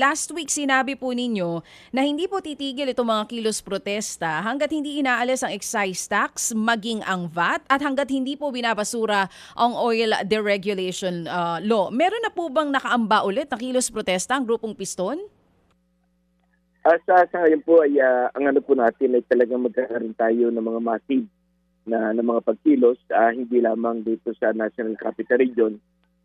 Last week sinabi po ninyo na hindi po titigil itong mga kilos protesta hanggat hindi inaalis ang excise tax, maging ang VAT, at hanggat hindi po binabasura ang oil deregulation law. Meron na po bang nakaamba ulit na kilos protesta ang grupong Piston? Sa ngayon po ay ang ano po natin ay talagang magkakaroon tayo ng mga massive na mga pagkilos, hindi lamang dito sa National Capital Region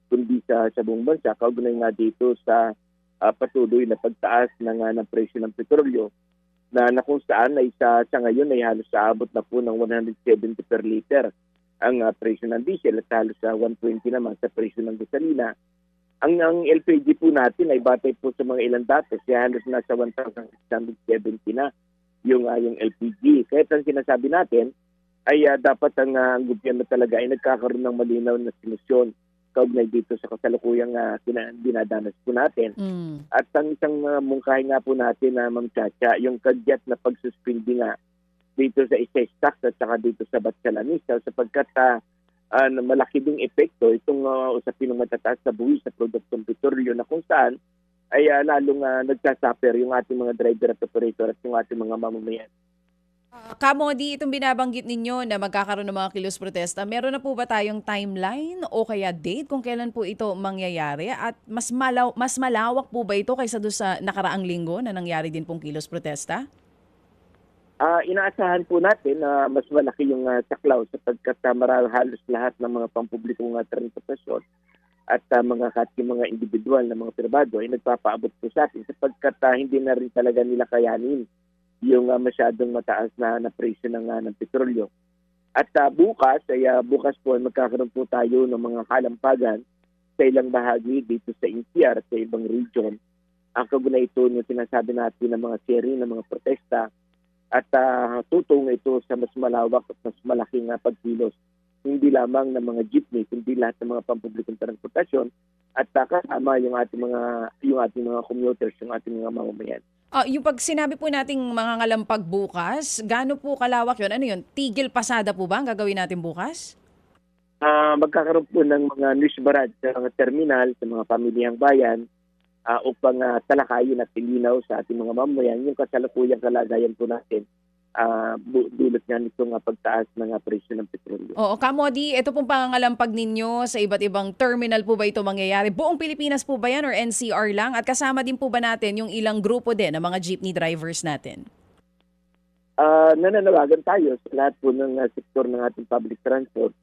kundi sa buong bansa, kaugnay nga dito sa patuloy na pagtaas ng presyo ng petrolyo na kung saan ay sa ngayon ay halos aabot na po ng 170 per liter ang presyo ng diesel at halos sa 120 naman sa presyo ng gasolina. Ang LPG po natin ay batay po sa mga ilang datos, kaya halos nasa 1,670 na yung LPG. Kaya ang sinasabi natin ay dapat ang gobyerno talaga ay nagkakaroon ng malinaw na solusyon kaugnay dito sa kasalukuyang dinadanas po natin. At ang isang mungkahi nga po natin na Ma'am Chacha, yung kagyat na pagsuspindi nga dito sa excise tax at saka dito sa VAT salanisa sapagkat malaki ding epekto itong usapin ng matataas sa buwis sa produktong petrolyo na kung saan ay lalong nagsasuffer yung ating mga driver at operator at yung ating mga mamamayan. Kamodi, itong binabanggit ninyo na magkakaroon ng mga kilos protesta, meron na po ba tayong timeline o kaya date kung kailan po ito mangyayari? At mas malawak po ba ito kaysa doon sa nakaraang linggo na nangyari din pong kilos protesta? Inaasahan po natin na mas malaki yung saklaw sapagkat halos lahat ng mga pampublikong transportasyon at mga individual na mga pribado ay nagpapaabot po sa atin sapagkat hindi na rin talaga nila kayanin yung masyadong mataas na presyo ng petrolyo. At bukas po magkakaroon po tayo ng mga kalampagan sa ilang bahagi dito sa NCR at sa ibang region. Ang kaugnay ito yung sinasabi natin ng mga series ng mga protesta at tutungo ito sa mas malawak at mas malaking pagkilos. Hindi lamang ng mga jeepney, kundi lahat ng mga pampublikong transportasyon at kasama yung ating mga commuters, yung ating mga mamamayan. Yung pag sinabi po nating mga ngalampag bukas, gaano po kalawak yun? Ano yun? Tigil pasada po ba ang gagawin natin bukas? Magkakaroon po ng mga news barrage sa mga terminal, sa mga pamilyang bayan upang talakayin at ilinaw sa ating mga mamamayan yung kasalukuyang kalagayan po natin dulot nga nitong pagtaas ng presyo ng petrolyo. Oo, Kamodi, ito pong pangangalampag ninyo sa iba't ibang terminal po ba ito mangyayari? Buong Pilipinas po ba yan or NCR lang? At kasama din po ba natin yung ilang grupo din ng mga jeepney drivers natin? Nananawagan tayo sa lahat po ng sektor ng ating public transport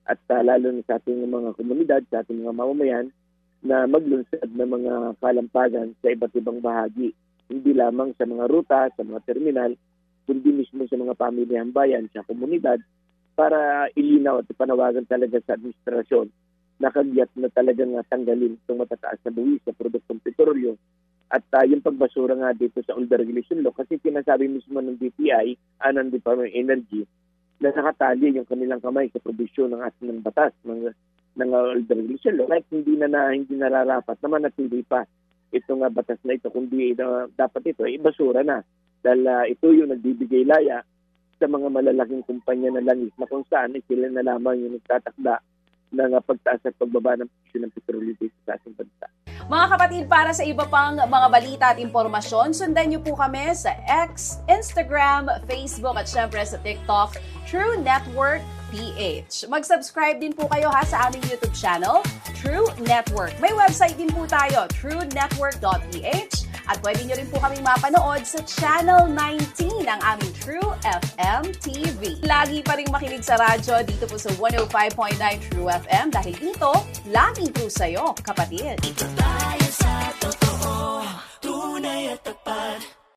at lalo na sa ating mga komunidad, sa ating mga mamamayan na maglunsad ng mga kalampagan sa iba't ibang bahagi. Hindi lamang sa mga ruta, sa mga terminal, kundi mismo sa mga pamilyang bayan, sa komunidad, para ilinaw at panawagan talaga sa administrasyon na kagyat na talagang tanggalin itong matataas na buwis sa produktong petrolyo. At yung pagbasura nga dito sa oil deregulation law, kasi sinasabi mismo ng DTI, ng Department of Energy, na nakatali yung kanilang kamay sa probisyon ng ating batas ng oil deregulation law, kahit hindi nararapat naman natili pa itong batas na ito, kundi dapat ito ay basura na. Dahil ito yung nagbibigay laya sa mga malalaking kumpanya na langis na kung saan sila na lamang yung nagtatakda ng pagtaas at pagbaba ng presyo ng petrolyo dito sa ating bansa. Mga kapatid, para sa iba pang mga balita at impormasyon, sundan niyo po kami sa X, Instagram, Facebook at syempre sa TikTok, True Network PH. Mag-subscribe din po kayo sa aming YouTube channel, True Network. May website din po tayo, truenetwork.ph. At pwede nyo rin po kaming mapanood sa Channel 19 ng aming True FM TV. Lagi pa rin makinig sa radyo dito po sa 105.9 True FM dahil dito, laging true sa'yo, kapatid. Ito tayo sa totoo, tunay at tapat.